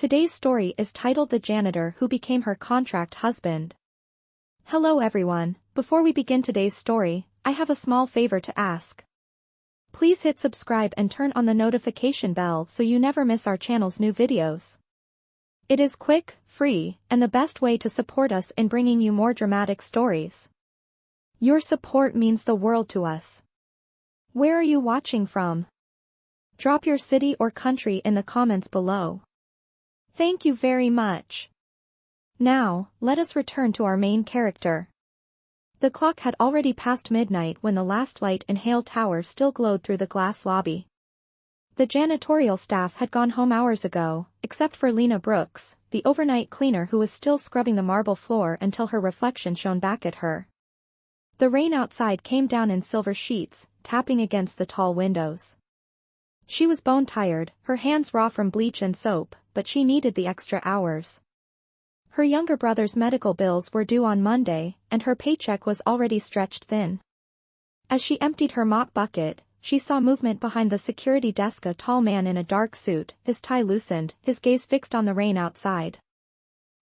Today's story is titled The Janitor Who Became Her Contract Husband. Hello everyone, before we begin today's story, I have a small favor to ask. Please hit subscribe and turn on the notification bell so you never miss our channel's new videos. It is quick, free, and the best way to support us in bringing you more dramatic stories. Your support means the world to us. Where are you watching from? Drop your city or country in the comments below. Thank you very much. Now, let us return to our main character. The clock had already passed midnight when the last light in Hale Tower still glowed through the glass lobby. The janitorial staff had gone home hours ago, except for Lena Brooks, the overnight cleaner who was still scrubbing the marble floor until her reflection shone back at her. The rain outside came down in silver sheets, tapping against the tall windows. She was bone-tired, her hands raw from bleach and soap, but she needed the extra hours. Her younger brother's medical bills were due on Monday, and her paycheck was already stretched thin. As she emptied her mop bucket, she saw movement behind the security desk. A tall man in a dark suit, his tie loosened, his gaze fixed on the rain outside.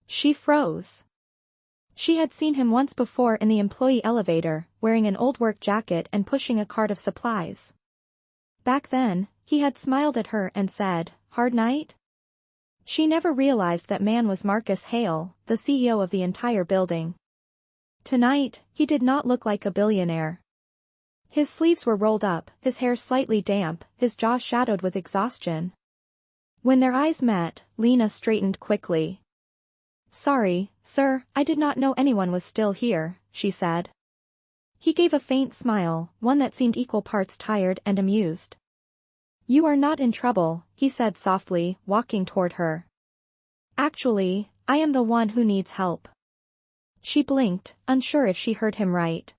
She froze. She had seen him once before in the employee elevator, wearing an old work jacket and pushing a cart of supplies. Back then, he had smiled at her and said, "Hard night?" She never realized that man was Marcus Hale, the CEO of the entire building. Tonight, he did not look like a billionaire. His sleeves were rolled up, his hair slightly damp, his jaw shadowed with exhaustion. When their eyes met, Lena straightened quickly. "Sorry, sir, I did not know anyone was still here," she said. He gave a faint smile, one that seemed equal parts tired and amused. "You are not in trouble," he said softly, walking toward her. "Actually, I am the one who needs help." She blinked, unsure if she heard him right.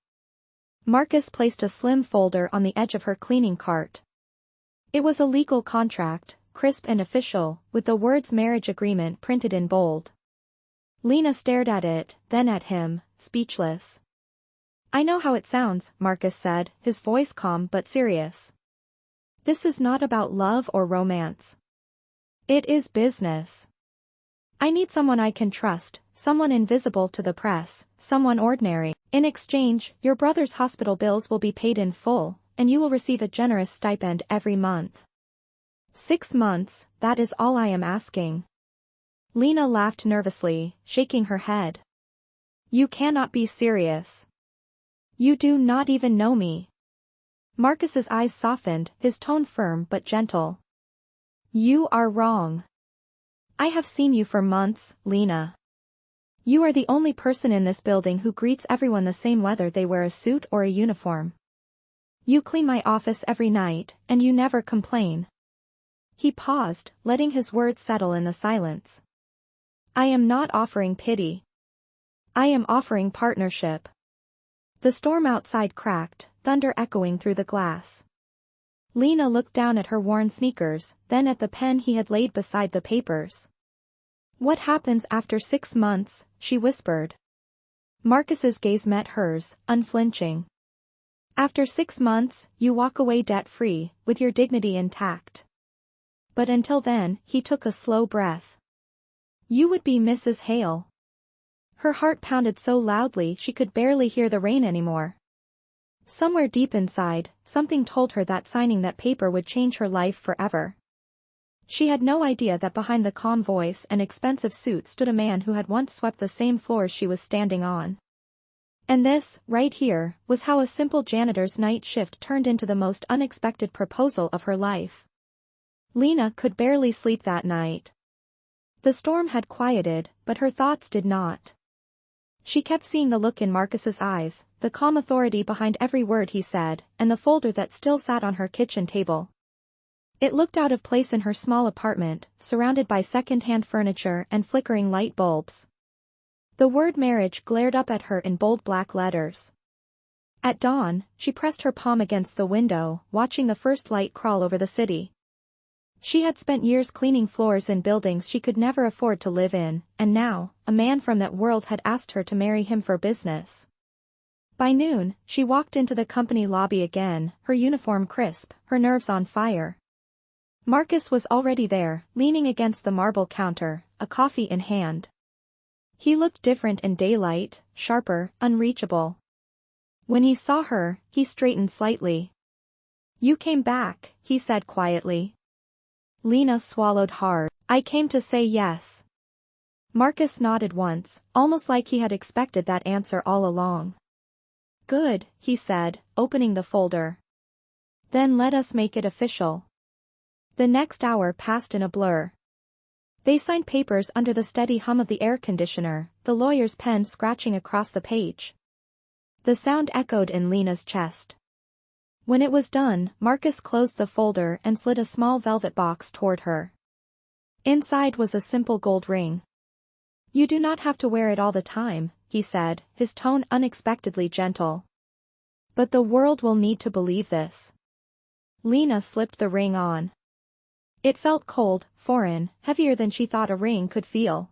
Marcus placed a slim folder on the edge of her cleaning cart. It was a legal contract, crisp and official, with the words marriage agreement printed in bold. Lena stared at it, then at him, speechless. "I know how it sounds," Marcus said, his voice calm but serious. "This is not about love or romance. It is business. I need someone I can trust, someone invisible to the press, someone ordinary. In exchange, your brother's hospital bills will be paid in full, and you will receive a generous stipend every month. 6 months, that is all I am asking." Lena laughed nervously, shaking her head. "You cannot be serious. You do not even know me." Marcus's eyes softened, his tone firm but gentle. "You are wrong. I have seen you for months, Lena. You are the only person in this building who greets everyone the same whether they wear a suit or a uniform. You clean my office every night, and you never complain." He paused, letting his words settle in the silence. "I am not offering pity. I am offering partnership." The storm outside cracked, thunder echoing through the glass. Lena looked down at her worn sneakers, then at the pen he had laid beside the papers. "What happens after 6 months?" she whispered. Marcus's gaze met hers, unflinching. "After 6 months, you walk away debt-free, with your dignity intact. But until then," he took a slow breath. "You would be Mrs. Hale." Her heart pounded so loudly she could barely hear the rain anymore. Somewhere deep inside, something told her that signing that paper would change her life forever. She had no idea that behind the calm voice and expensive suit stood a man who had once swept the same floors she was standing on. And this, right here, was how a simple janitor's night shift turned into the most unexpected proposal of her life. Lena could barely sleep that night. The storm had quieted, but her thoughts did not. She kept seeing the look in Marcus's eyes, the calm authority behind every word he said, and the folder that still sat on her kitchen table. It looked out of place in her small apartment, surrounded by second-hand furniture and flickering light bulbs. The word marriage glared up at her in bold black letters. At dawn, she pressed her palm against the window, watching the first light crawl over the city. She had spent years cleaning floors in buildings she could never afford to live in, and now, a man from that world had asked her to marry him for business. By noon, she walked into the company lobby again, her uniform crisp, her nerves on fire. Marcus was already there, leaning against the marble counter, a coffee in hand. He looked different in daylight, sharper, unreachable. When he saw her, he straightened slightly. "You came back," he said quietly. Lena swallowed hard. "I came to say yes." Marcus nodded once, almost like he had expected that answer all along. "Good," he said, opening the folder. "Then let us make it official." The next hour passed in a blur. They signed papers under the steady hum of the air conditioner, the lawyer's pen scratching across the page. The sound echoed in Lena's chest. When it was done, Marcus closed the folder and slid a small velvet box toward her. Inside was a simple gold ring. "You do not have to wear it all the time," he said, his tone unexpectedly gentle. "But the world will need to believe this." Lena slipped the ring on. It felt cold, foreign, heavier than she thought a ring could feel.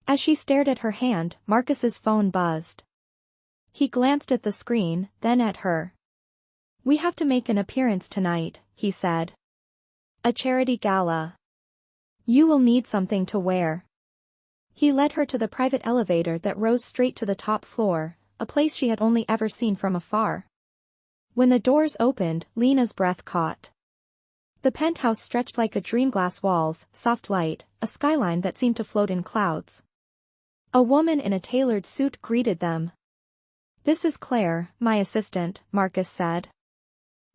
As she stared at her hand, Marcus's phone buzzed. He glanced at the screen, then at her. "We have to make an appearance tonight," he said. "A charity gala. You will need something to wear." He led her to the private elevator that rose straight to the top floor, a place she had only ever seen from afar. When the doors opened, Lena's breath caught. The penthouse stretched like a dream, glass walls, soft light, a skyline that seemed to float in clouds. A woman in a tailored suit greeted them. "This is Claire, my assistant," Marcus said.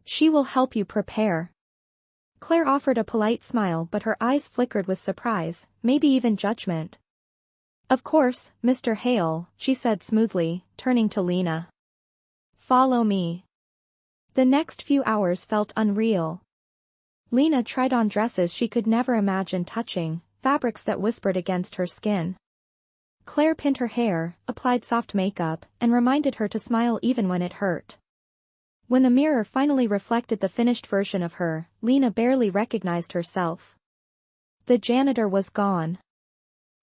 "She will help you prepare." Claire offered a polite smile, but her eyes flickered with surprise, maybe even judgment. "Of course, Mr. Hale," she said smoothly, turning to Lena. "Follow me." The next few hours felt unreal. Lena tried on dresses she could never imagine touching, fabrics that whispered against her skin. Claire pinned her hair, applied soft makeup, and reminded her to smile even when it hurt. When the mirror finally reflected the finished version of her, Lena barely recognized herself. The janitor was gone.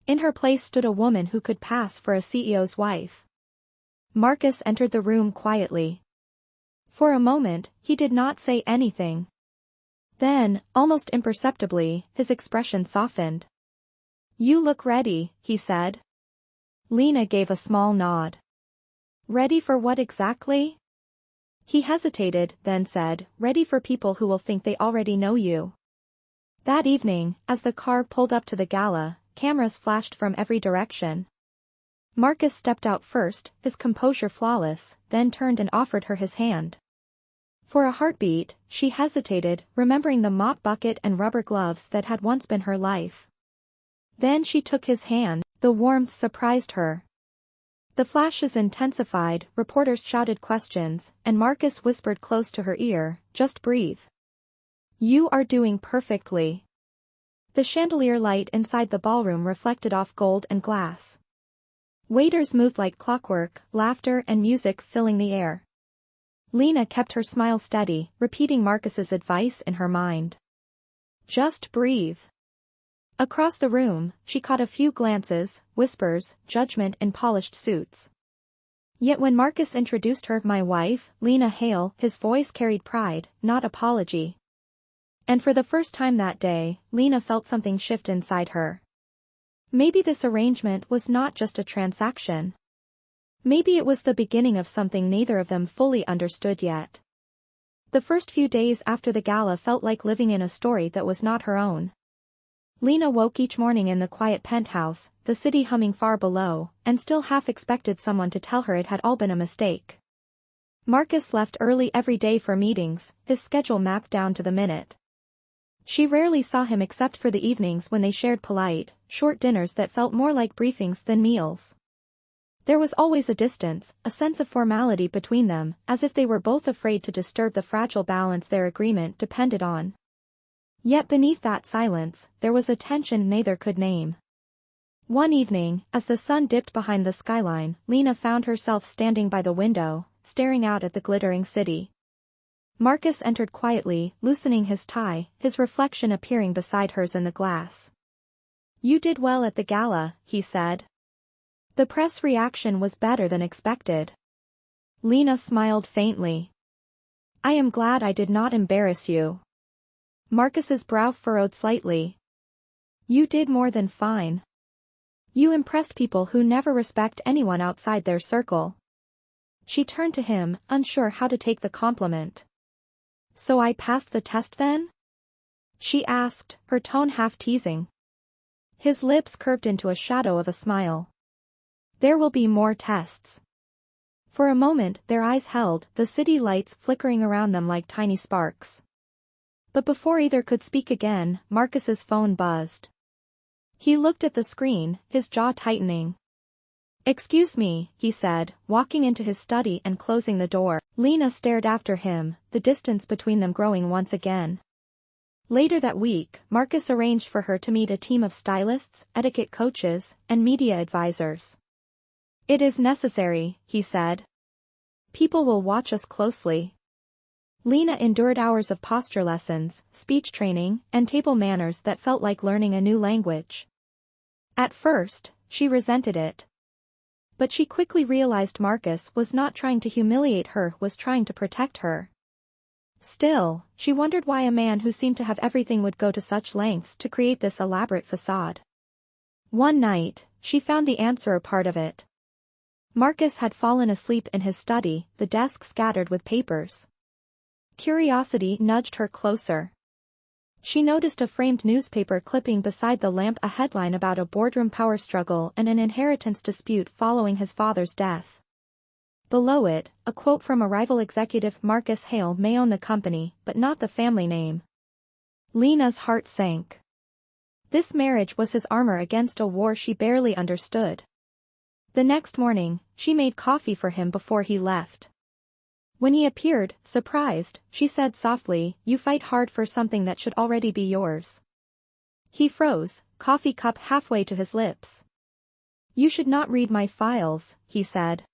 In her place stood a woman who could pass for a CEO's wife. Marcus entered the room quietly. For a moment, he did not say anything. Then, almost imperceptibly, his expression softened. "You look ready," he said. Lena gave a small nod. "Ready for what exactly?" He hesitated, then said, "Ready for people who will think they already know you." That evening, as the car pulled up to the gala, cameras flashed from every direction. Marcus stepped out first, his composure flawless, then turned and offered her his hand. For a heartbeat, she hesitated, remembering the mop bucket and rubber gloves that had once been her life. Then she took his hand. The warmth surprised her. The flashes intensified, reporters shouted questions, and Marcus whispered close to her ear, "Just breathe. You are doing perfectly." The chandelier light inside the ballroom reflected off gold and glass. Waiters moved like clockwork, laughter and music filling the air. Lena kept her smile steady, repeating Marcus's advice in her mind. "Just breathe." Across the room, she caught a few glances, whispers, judgment in polished suits. Yet when Marcus introduced her, "My wife, Lena Hale," his voice carried pride, not apology. And for the first time that day, Lena felt something shift inside her. Maybe this arrangement was not just a transaction. Maybe it was the beginning of something neither of them fully understood yet. The first few days after the gala felt like living in a story that was not her own. Lena woke each morning in the quiet penthouse, the city humming far below, and still half expected someone to tell her it had all been a mistake. Marcus left early every day for meetings, his schedule mapped down to the minute. She rarely saw him except for the evenings when they shared polite, short dinners that felt more like briefings than meals. There was always a distance, a sense of formality between them, as if they were both afraid to disturb the fragile balance their agreement depended on. Yet beneath that silence, there was a tension neither could name. One evening, as the sun dipped behind the skyline, Lena found herself standing by the window, staring out at the glittering city. Marcus entered quietly, loosening his tie, his reflection appearing beside hers in the glass. "You did well at the gala," he said. The press reaction was better than expected. Lena smiled faintly. "I am glad I did not embarrass you." Marcus's brow furrowed slightly. You did more than fine. You impressed people who never respect anyone outside their circle. She turned to him, unsure how to take the compliment. So I passed the test then? She asked, her tone half teasing. His lips curved into a shadow of a smile. There will be more tests. For a moment their eyes held, the city lights flickering around them like tiny sparks. But before either could speak again, Marcus's phone buzzed. He looked at the screen, his jaw tightening. Excuse me, he said, walking into his study and closing the door. Lena stared after him, the distance between them growing once again. Later that week, Marcus arranged for her to meet a team of stylists, etiquette coaches, and media advisors. It is necessary, he said. People will watch us closely. Lena endured hours of posture lessons, speech training, and table manners that felt like learning a new language. At first, she resented it. But she quickly realized Marcus was not trying to humiliate her, was trying to protect her. Still, she wondered why a man who seemed to have everything would go to such lengths to create this elaborate facade. One night, she found the answer, a part of it. Marcus had fallen asleep in his study, the desk scattered with papers. Curiosity nudged her closer. She noticed a framed newspaper clipping beside the lamp, a headline about a boardroom power struggle and an inheritance dispute following his father's death. Below it, a quote from a rival executive: Marcus Hale may own the company, but not the family name. Lena's heart sank. This marriage was his armor against a war she barely understood. The next morning, she made coffee for him before he left. When he appeared, surprised, she said softly, "You fight hard for something that should already be yours." He froze, coffee cup halfway to his lips. "You should not read my files," he said.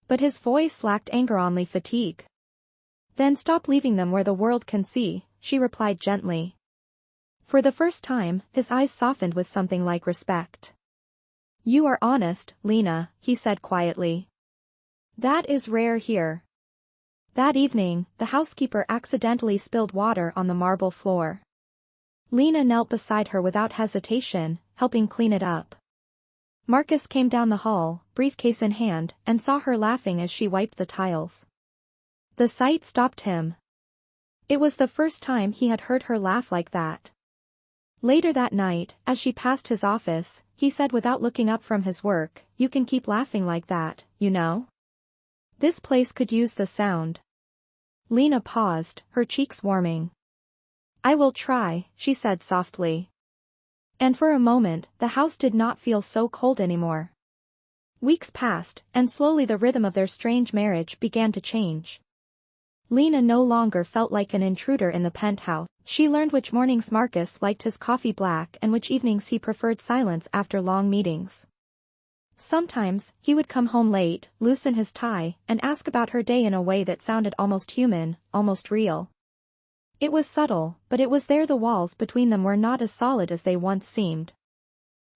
But his voice lacked anger, only fatigue. "Then stop leaving them where the world can see," she replied gently. For the first time, his eyes softened with something like respect. "You are honest, Lena," he said quietly. "That is rare here." That evening, the housekeeper accidentally spilled water on the marble floor. Lena knelt beside her without hesitation, helping clean it up. Marcus came down the hall, briefcase in hand, and saw her laughing as she wiped the tiles. The sight stopped him. It was the first time he had heard her laugh like that. Later that night, as she passed his office, he said without looking up from his work, "You can keep laughing like that, you know? This place could use the sound." Lena paused, her cheeks warming. "I will try," she said softly. And for a moment, the house did not feel so cold anymore. Weeks passed, and slowly the rhythm of their strange marriage began to change. Lena no longer felt like an intruder in the penthouse. She learned which mornings Marcus liked his coffee black and which evenings he preferred silence after long meetings. Sometimes, he would come home late, loosen his tie, and ask about her day in a way that sounded almost human, almost real. It was subtle, but it was there. The walls between them were not as solid as they once seemed.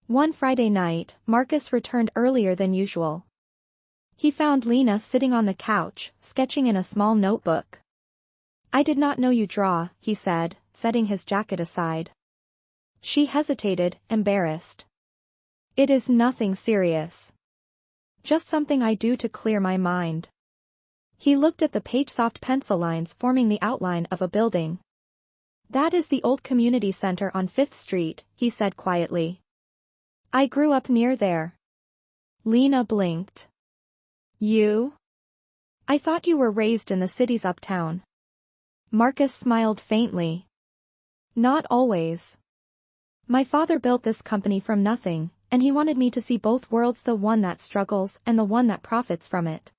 One Friday night, Marcus returned earlier than usual. He found Lena sitting on the couch, sketching in a small notebook. "I did not know you draw," he said, setting his jacket aside. She hesitated, embarrassed. "It is nothing serious. Just something I do to clear my mind." He looked at the soft pencil lines forming the outline of a building. "That is the old community center on 5th Street, he said quietly. "I grew up near there." Lena blinked. "You? I thought you were raised in the city's uptown." Marcus smiled faintly. "Not always. My father built this company from nothing, and he wanted me to see both worlds, the one that struggles and the one that profits from it."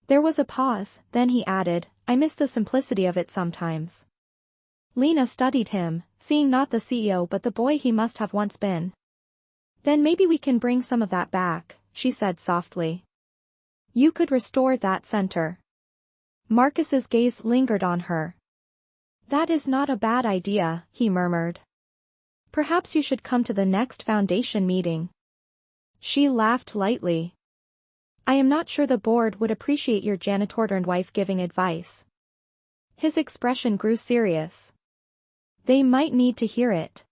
There was a pause, then he added, "I miss the simplicity of it sometimes." Lena studied him, seeing not the CEO but the boy he must have once been. "Then maybe we can bring some of that back," she said softly. "You could restore that center." Marcus's gaze lingered on her. "That is not a bad idea," he murmured. "Perhaps you should come to the next foundation meeting." She laughed lightly. "I am not sure the board would appreciate your janitor and wife giving advice." His expression grew serious. They might need to hear it.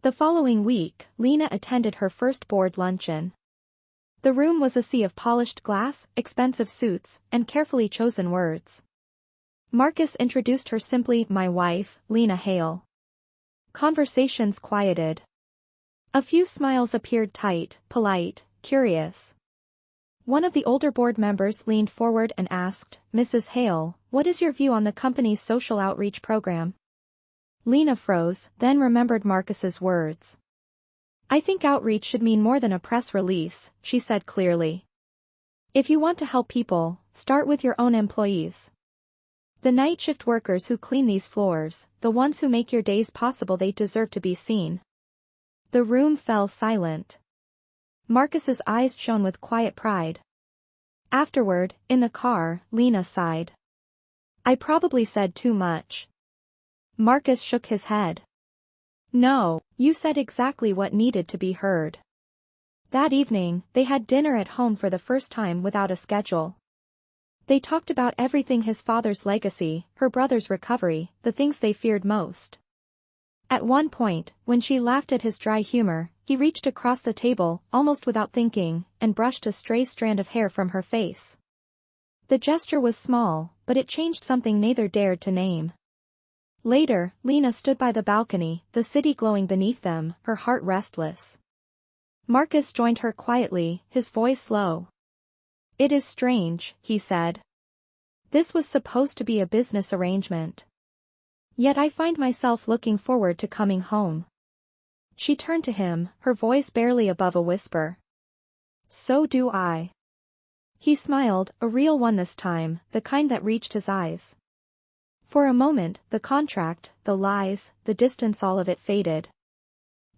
The following week, Lena attended her first board luncheon. The room was a sea of polished glass, expensive suits, and carefully chosen words. Marcus introduced her simply, "My wife, Lena Hale." Conversations quieted. A few smiles appeared tight, polite, curious. One of the older board members leaned forward and asked, "Mrs. Hale, what is your view on the company's social outreach program?" Lena froze, then remembered Marcus's words. "I think outreach should mean more than a press release," she said clearly. "If you want to help people, start with your own employees. The night shift workers who clean these floors, the ones who make your days possible, they deserve to be seen." The room fell silent. Marcus's eyes shone with quiet pride. Afterward, in the car, Lena sighed. "I probably said too much." Marcus shook his head. "No, you said exactly what needed to be heard." That evening, they had dinner at home for the first time without a schedule. They talked about everything: his father's legacy, her brother's recovery, the things they feared most. At one point, when she laughed at his dry humor, he reached across the table, almost without thinking, and brushed a stray strand of hair from her face. The gesture was small, but it changed something neither dared to name. Later, Lena stood by the balcony, the city glowing beneath them, her heart restless. Marcus joined her quietly, his voice low. "It is strange," he said. "This was supposed to be a business arrangement. Yet I find myself looking forward to coming home." She turned to him, her voice barely above a whisper. "So do I." He smiled, a real one this time, the kind that reached his eyes. For a moment, the contract, the lies, the distance, all of it faded.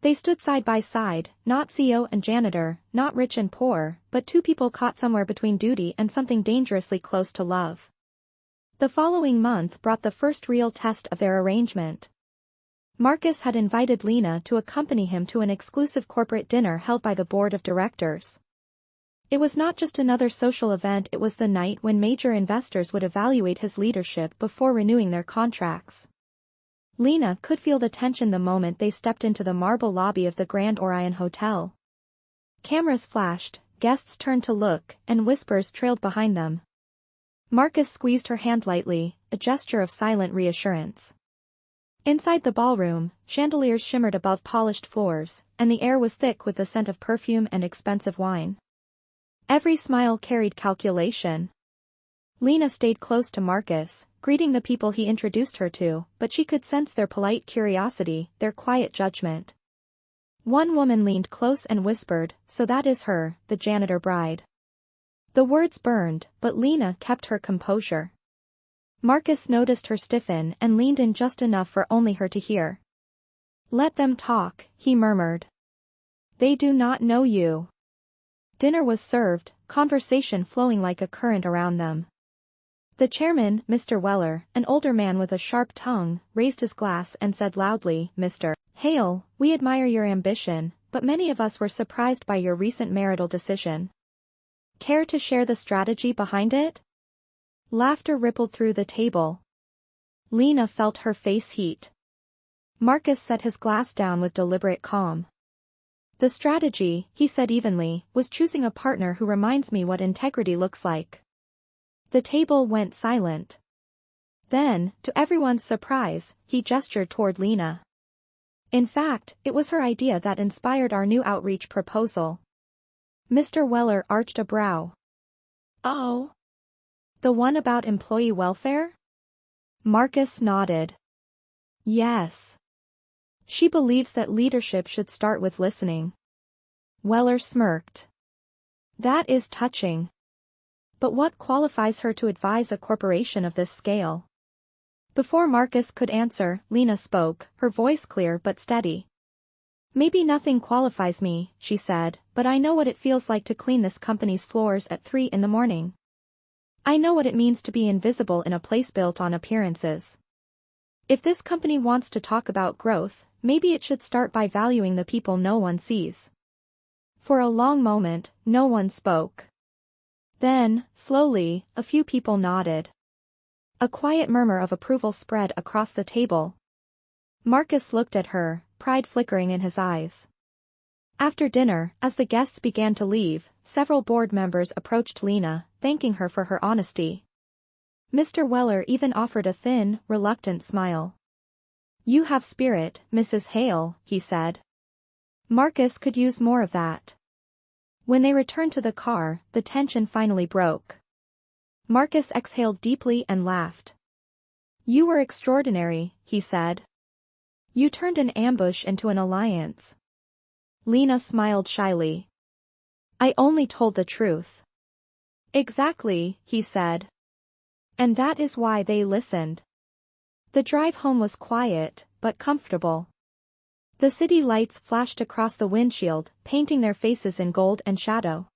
They stood side by side, not CEO and janitor, not rich and poor, but two people caught somewhere between duty and something dangerously close to love. The following month brought the first real test of their arrangement. Marcus had invited Lena to accompany him to an exclusive corporate dinner held by the board of directors. It was not just another social event, it was the night when major investors would evaluate his leadership before renewing their contracts. Lena could feel the tension the moment they stepped into the marble lobby of the Grand Orion Hotel. Cameras flashed, guests turned to look, and whispers trailed behind them. Marcus squeezed her hand lightly, a gesture of silent reassurance. Inside the ballroom, chandeliers shimmered above polished floors, and the air was thick with the scent of perfume and expensive wine. Every smile carried calculation. Lena stayed close to Marcus, greeting the people he introduced her to, but she could sense their polite curiosity, their quiet judgment. One woman leaned close and whispered, "So that is her, the janitor bride." The words burned, but Lena kept her composure. Marcus noticed her stiffen and leaned in just enough for only her to hear. "Let them talk," he murmured. "They do not know you." Dinner was served, conversation flowing like a current around them. The chairman, Mr. Weller, an older man with a sharp tongue, raised his glass and said loudly, "Mr. Hale, we admire your ambition, but many of us were surprised by your recent marital decision. Care to share the strategy behind it?" Laughter rippled through the table. Lena felt her face heat. Marcus set his glass down with deliberate calm. "The strategy," he said evenly, "was choosing a partner who reminds me what integrity looks like." The table went silent. Then, to everyone's surprise, he gestured toward Lena. "In fact, it was her idea that inspired our new outreach proposal." Mr. Weller arched a brow. "Oh? The one about employee welfare?" Marcus nodded. "Yes. She believes that leadership should start with listening." Weller smirked. "That is touching. But what qualifies her to advise a corporation of this scale?" Before Marcus could answer, Lena spoke, her voice clear but steady. "Maybe nothing qualifies me," she said, "but I know what it feels like to clean this company's floors at 3 in the morning. I know what it means to be invisible in a place built on appearances. If this company wants to talk about growth, maybe it should start by valuing the people no one sees." For a long moment, no one spoke. Then, slowly, a few people nodded. A quiet murmur of approval spread across the table. Marcus looked at her, pride flickering in his eyes. After dinner, as the guests began to leave, several board members approached Lena, thanking her for her honesty. Mr. Weller even offered a thin, reluctant smile. "You have spirit, Mrs. Hale," he said. Marcus could use more of that. When they returned to the car, the tension finally broke. Marcus exhaled deeply and laughed. "You were extraordinary," he said. "You turned an ambush into an alliance." Lena smiled shyly. "I only told the truth." "Exactly," he said. "And that is why they listened." The drive home was quiet, but comfortable. The city lights flashed across the windshield, painting their faces in gold and shadow.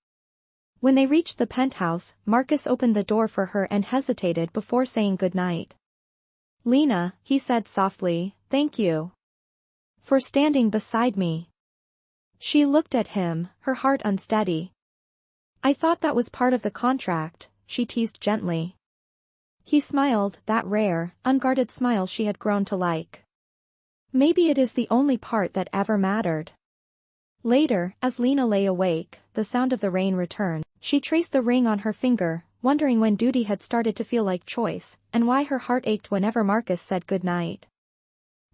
When they reached the penthouse, Marcus opened the door for her and hesitated before saying goodnight. "Lena," he said softly, "thank you for standing beside me." She looked at him, her heart unsteady. "I thought that was part of the contract," she teased gently. He smiled, that rare, unguarded smile she had grown to like. "Maybe it is the only part that ever mattered." Later, as Lena lay awake, the sound of the rain returned. She traced the ring on her finger, wondering when duty had started to feel like choice, and why her heart ached whenever Marcus said goodnight.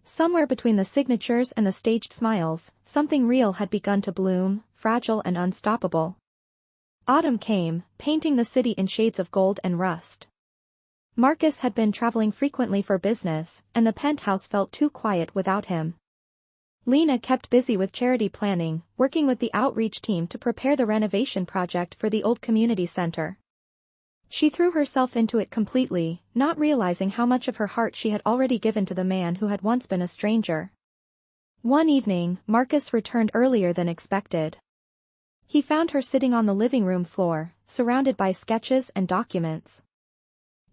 Somewhere between the signatures and the staged smiles, something real had begun to bloom, fragile and unstoppable. Autumn came, painting the city in shades of gold and rust. Marcus had been traveling frequently for business, and the penthouse felt too quiet without him. Lena kept busy with charity planning, working with the outreach team to prepare the renovation project for the old community center. She threw herself into it completely, not realizing how much of her heart she had already given to the man who had once been a stranger. One evening, Marcus returned earlier than expected. He found her sitting on the living room floor, surrounded by sketches and documents.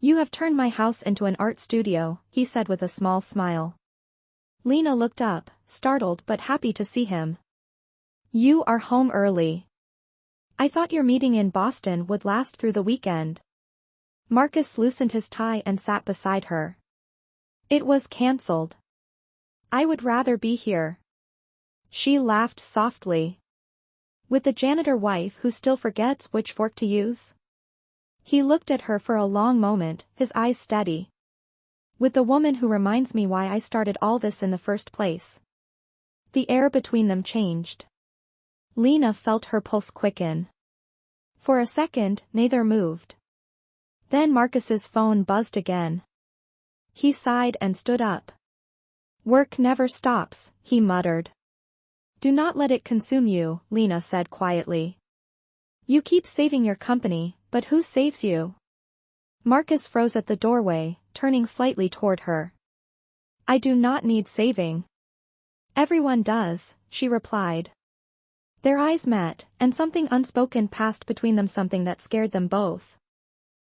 "You have turned my house into an art studio," he said with a small smile. Lena looked up, startled but happy to see him. "You are home early. I thought your meeting in Boston would last through the weekend." Marcus loosened his tie and sat beside her. "It was cancelled. I would rather be here." She laughed softly. "With the janitor wife who still forgets which fork to use?" He looked at her for a long moment, his eyes steady. "With the woman who reminds me why I started all this in the first place." The air between them changed. Lena felt her pulse quicken. For a second, neither moved. Then Marcus's phone buzzed again. He sighed and stood up. "Work never stops," he muttered. "Do not let it consume you," Lena said quietly. "You keep saving your company, but who saves you?" Marcus froze at the doorway, turning slightly toward her. "I do not need saving." "Everyone does," she replied. Their eyes met, and something unspoken passed between them, something that scared them both.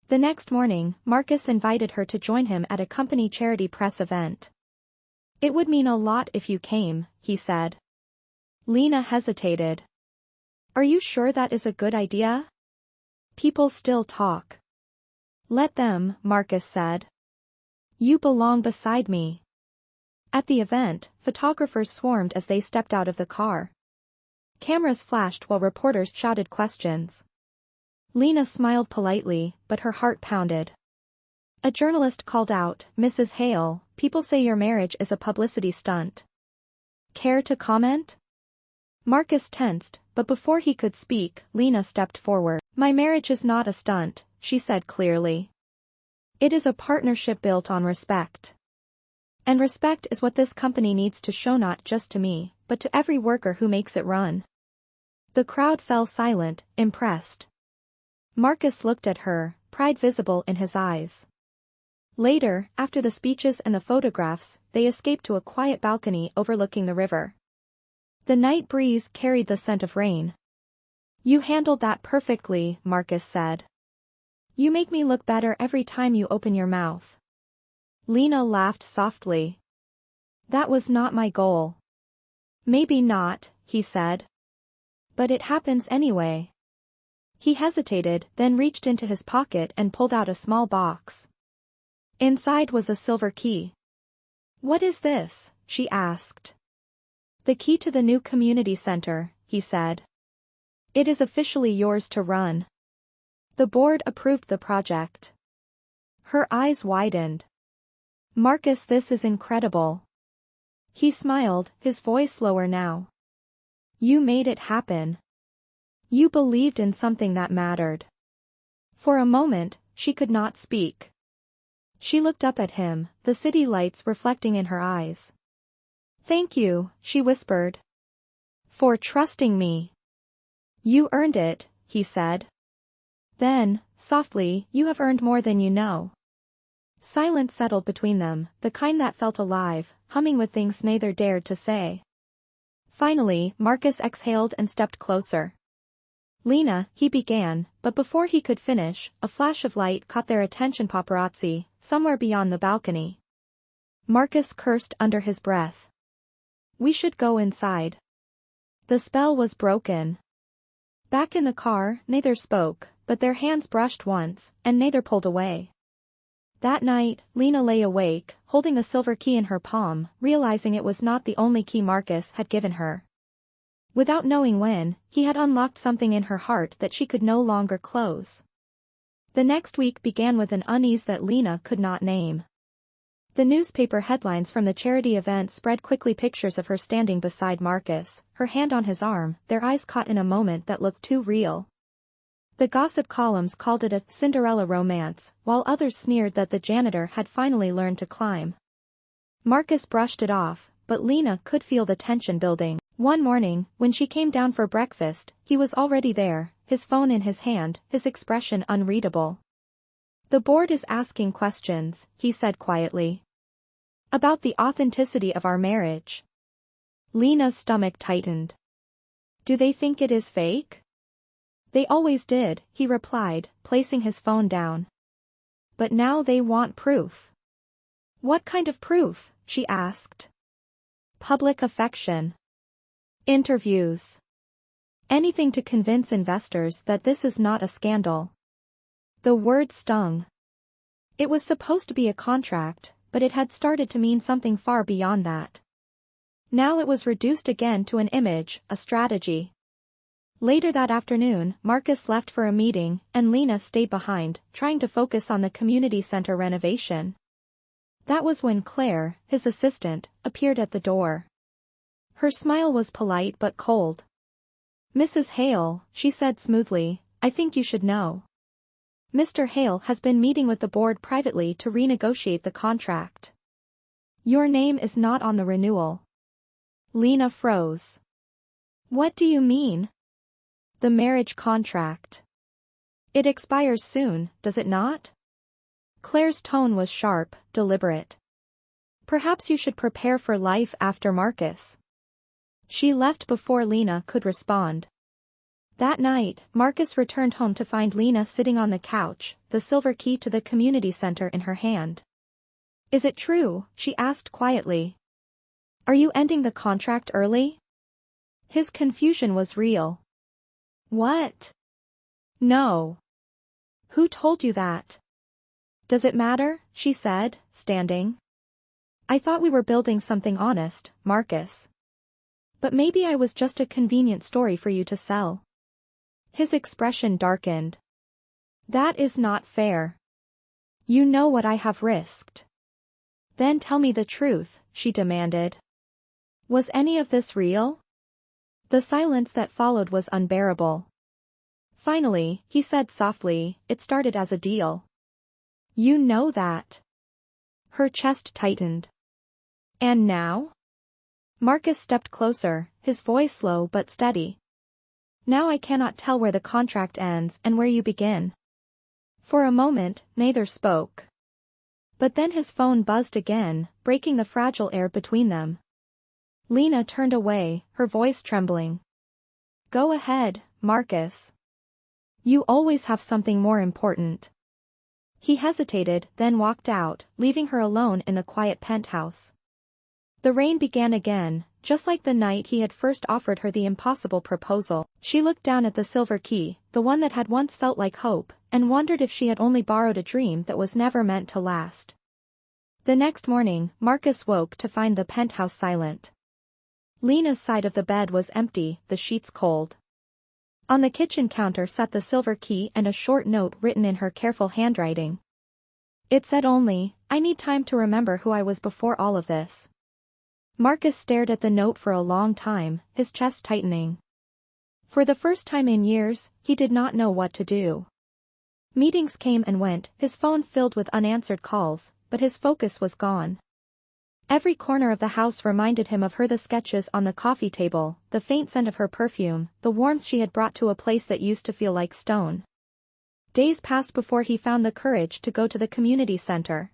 The next morning, Marcus invited her to join him at a company charity press event. "It would mean a lot if you came," he said. Lena hesitated. "Are you sure that is a good idea?" "People still talk." "Let them," Marcus said. "You belong beside me." At the event, photographers swarmed as they stepped out of the car. Cameras flashed while reporters shouted questions. Lena smiled politely, but her heart pounded. A journalist called out, "Mrs. Hale, people say your marriage is a publicity stunt. Care to comment?" Marcus tensed, but before he could speak, Lena stepped forward. "My marriage is not a stunt," she said clearly. "It is a partnership built on respect. And respect is what this company needs to show, not just to me, but to every worker who makes it run." The crowd fell silent, impressed. Marcus looked at her, pride visible in his eyes. Later, after the speeches and the photographs, they escaped to a quiet balcony overlooking the river. The night breeze carried the scent of rain. "You handled that perfectly," Marcus said. "You make me look better every time you open your mouth." Lena laughed softly. "That was not my goal." "Maybe not," he said. "But it happens anyway." He hesitated, then reached into his pocket and pulled out a small box. Inside was a silver key. "What is this?" she asked. The key to the new community center, he said. It is officially yours to run. The board approved the project. Her eyes widened. Marcus, this is incredible. He smiled, his voice lower now. You made it happen. You believed in something that mattered. For a moment, she could not speak. She looked up at him, the city lights reflecting in her eyes. Thank you, she whispered. For trusting me. You earned it, he said. Then, softly, you have earned more than you know. Silence settled between them, the kind that felt alive, humming with things neither dared to say. Finally, Marcus exhaled and stepped closer. Lena, he began, but before he could finish, a flash of light caught their attention. Paparazzi, somewhere beyond the balcony. Marcus cursed under his breath. We should go inside. The spell was broken. Back in the car, neither spoke, but their hands brushed once, and neither pulled away. That night, Lena lay awake, holding the silver key in her palm, realizing it was not the only key Marcus had given her. Without knowing when, he had unlocked something in her heart that she could no longer close. The next week began with an unease that Lena could not name. The newspaper headlines from the charity event spread quickly, pictures of her standing beside Marcus, her hand on his arm, their eyes caught in a moment that looked too real. The gossip columns called it a Cinderella romance, while others sneered that the janitor had finally learned to climb. Marcus brushed it off, but Lena could feel the tension building. One morning, when she came down for breakfast, he was already there, his phone in his hand, his expression unreadable. The board is asking questions, he said quietly. About the authenticity of our marriage. Lena's stomach tightened. Do they think it is fake? They always did, he replied, placing his phone down. But now they want proof. What kind of proof? She asked. Public affection. Interviews. Anything to convince investors that this is not a scandal. The word stung. It was supposed to be a contract, but it had started to mean something far beyond that. Now it was reduced again to an image, a strategy. Later that afternoon, Marcus left for a meeting, and Lena stayed behind, trying to focus on the community center renovation. That was when Claire, his assistant, appeared at the door. Her smile was polite but cold. Mrs. Hale, she said smoothly, I think you should know. Mr. Hale has been meeting with the board privately to renegotiate the contract. Your name is not on the renewal. Lena froze. What do you mean? The marriage contract. It expires soon, does it not? Claire's tone was sharp, deliberate. Perhaps you should prepare for life after Marcus. She left before Lena could respond. That night, Marcus returned home to find Lena sitting on the couch, the silver key to the community center in her hand. Is it true? She asked quietly. Are you ending the contract early? His confusion was real. What? No. Who told you that? Does it matter? She said, standing. I thought we were building something honest, Marcus. But maybe I was just a convenient story for you to sell. His expression darkened. That is not fair. You know what I have risked. Then tell me the truth, she demanded. Was any of this real? The silence that followed was unbearable. Finally, he said softly, it started as a deal. You know that. Her chest tightened. And now? Marcus stepped closer, his voice low but steady. Now I cannot tell where the contract ends and where you begin. For a moment, neither spoke. But then his phone buzzed again, breaking the fragile air between them. Lena turned away, her voice trembling. Go ahead, Marcus. You always have something more important. He hesitated, then walked out, leaving her alone in the quiet penthouse. The rain began again, just like the night he had first offered her the impossible proposal. She looked down at the silver key, the one that had once felt like hope, and wondered if she had only borrowed a dream that was never meant to last. The next morning, Marcus woke to find the penthouse silent. Lena's side of the bed was empty, the sheets cold. On the kitchen counter sat the silver key and a short note written in her careful handwriting. It said only, "I need time to remember who I was before all of this." Marcus stared at the note for a long time, his chest tightening. For the first time in years, he did not know what to do. Meetings came and went, his phone filled with unanswered calls, but his focus was gone. Every corner of the house reminded him of her, the sketches on the coffee table, the faint scent of her perfume, the warmth she had brought to a place that used to feel like stone. Days passed before he found the courage to go to the community center.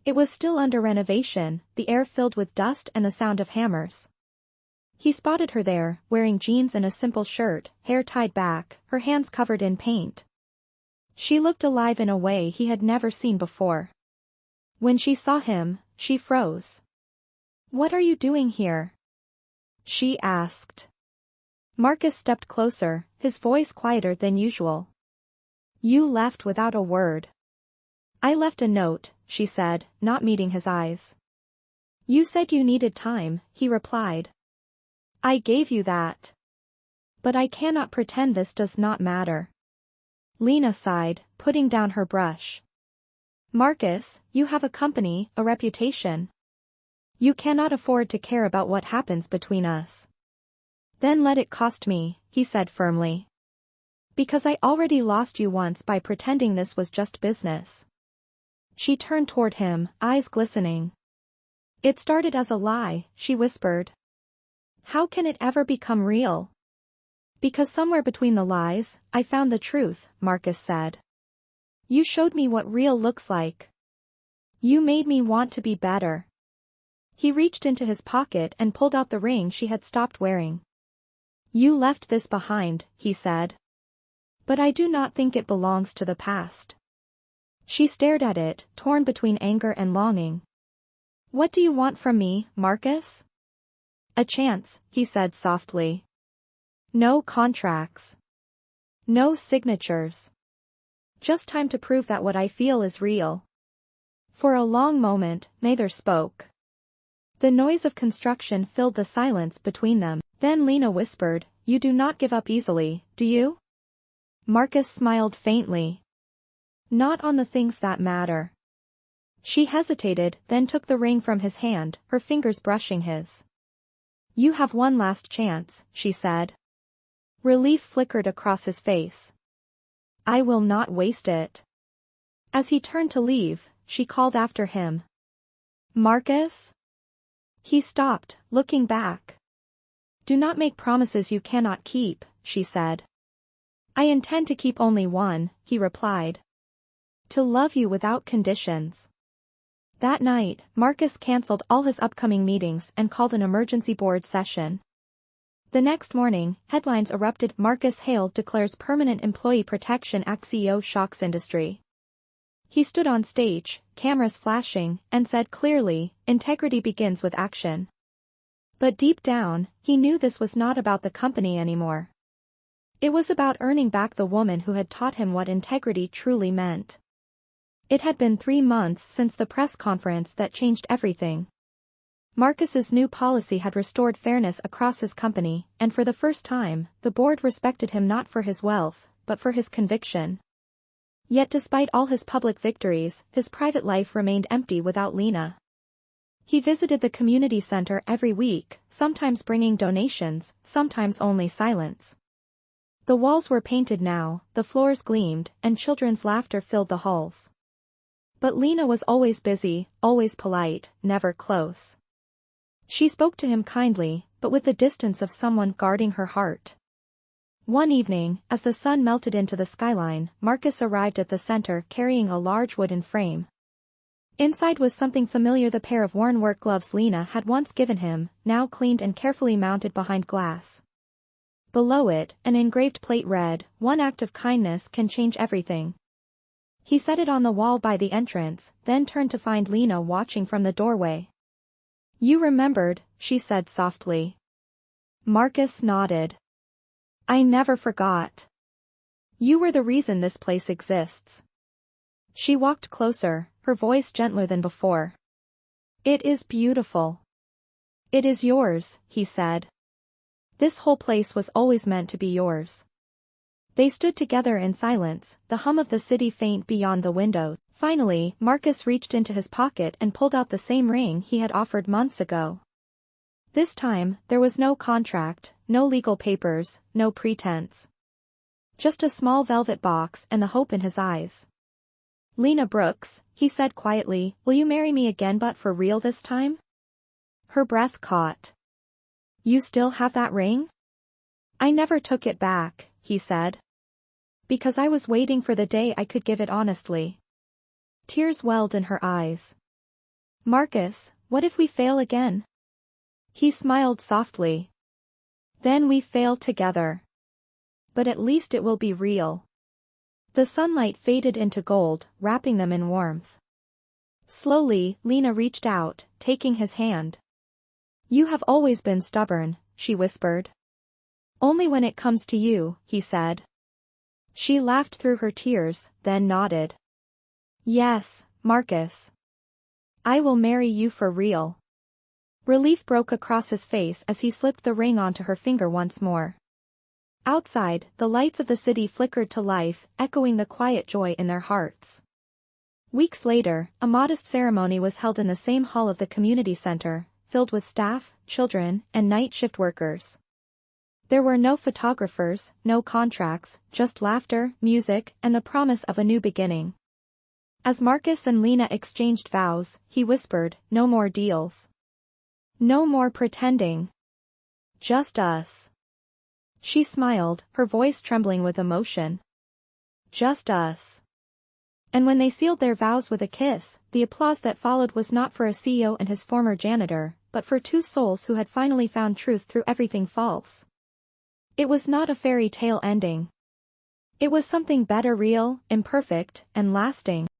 It was still under renovation, the air filled with dust and the sound of hammers. He spotted her there, wearing jeans and a simple shirt, hair tied back, her hands covered in paint. She looked alive in a way he had never seen before. When she saw him, she froze. "What are you doing here?" she asked. Marcus stepped closer, his voice quieter than usual. "You left without a word." "I left a note," she said, not meeting his eyes. "You said you needed time," he replied. "I gave you that. But I cannot pretend this does not matter." Lena sighed, putting down her brush. "Marcus, you have a company, a reputation. You cannot afford to care about what happens between us." "Then let it cost me," he said firmly. "Because I already lost you once by pretending this was just business." She turned toward him, eyes glistening. "It started as a lie," she whispered. "How can it ever become real?" "Because somewhere between the lies, I found the truth," Marcus said. "You showed me what real looks like. You made me want to be better." He reached into his pocket and pulled out the ring she had stopped wearing. "You left this behind," he said. "But I do not think it belongs to the past." She stared at it, torn between anger and longing. "What do you want from me, Marcus?" "A chance," he said softly. "No contracts. No signatures. Just time to prove that what I feel is real." For a long moment, neither spoke. The noise of construction filled the silence between them. Then Lena whispered, "You do not give up easily, do you?" Marcus smiled faintly. "Not on the things that matter." She hesitated, then took the ring from his hand, her fingers brushing his. "You have one last chance," she said. Relief flickered across his face. "I will not waste it." As he turned to leave, she called after him. "Marcus?" He stopped, looking back. "Do not make promises you cannot keep," she said. "I intend to keep only one," he replied. "To love you without conditions." That night, Marcus canceled all his upcoming meetings and called an emergency board session. The next morning, headlines erupted. Marcus Hale declares permanent employee protection act, CEO shocks industry. He stood on stage, cameras flashing, and said clearly, "Integrity begins with action." But deep down, he knew this was not about the company anymore. It was about earning back the woman who had taught him what integrity truly meant. It had been 3 months since the press conference that changed everything. Marcus's new policy had restored fairness across his company, and for the first time, the board respected him not for his wealth, but for his conviction. Yet despite all his public victories, his private life remained empty without Lena. He visited the community center every week, sometimes bringing donations, sometimes only silence. The walls were painted now, the floors gleamed, and children's laughter filled the halls. But Lena was always busy, always polite, never close. She spoke to him kindly, but with the distance of someone guarding her heart. One evening, as the sun melted into the skyline, Marcus arrived at the center carrying a large wooden frame. Inside was something familiar, the pair of worn work gloves Lena had once given him, now cleaned and carefully mounted behind glass. Below it, an engraved plate read, "One act of kindness can change everything." He set it on the wall by the entrance, then turned to find Lena watching from the doorway. "You remembered," she said softly. Marcus nodded. "I never forgot. You were the reason this place exists." She walked closer, her voice gentler than before. It is beautiful. It is yours, he said. This whole place was always meant to be yours. They stood together in silence, the hum of the city faint beyond the window. Finally, Marcus reached into his pocket and pulled out the same ring he had offered months ago. This time, there was no contract, no legal papers, no pretense. Just a small velvet box and the hope in his eyes. Lena Brooks, he said quietly, will you marry me again but for real this time? Her breath caught. You still have that ring? I never took it back, he said. Because I was waiting for the day I could give it honestly. Tears welled in her eyes. Marcus, what if we fail again? He smiled softly. Then we fail together. But at least it will be real. The sunlight faded into gold, wrapping them in warmth. Slowly, Lena reached out, taking his hand. You have always been stubborn, she whispered. Only when it comes to you, he said. She laughed through her tears, then nodded. Yes, Marcus. I will marry you for real. Relief broke across his face as he slipped the ring onto her finger once more. Outside, the lights of the city flickered to life, echoing the quiet joy in their hearts. Weeks later, a modest ceremony was held in the same hall of the community center, filled with staff, children, and night shift workers. There were no photographers, no contracts, just laughter, music, and the promise of a new beginning. As Marcus and Lena exchanged vows, he whispered, no more deals. No more pretending. Just us. She smiled, her voice trembling with emotion. Just us. And when they sealed their vows with a kiss, the applause that followed was not for a CEO and his former janitor, but for two souls who had finally found truth through everything false. It was not a fairy tale ending. It was something better, real, imperfect, and lasting.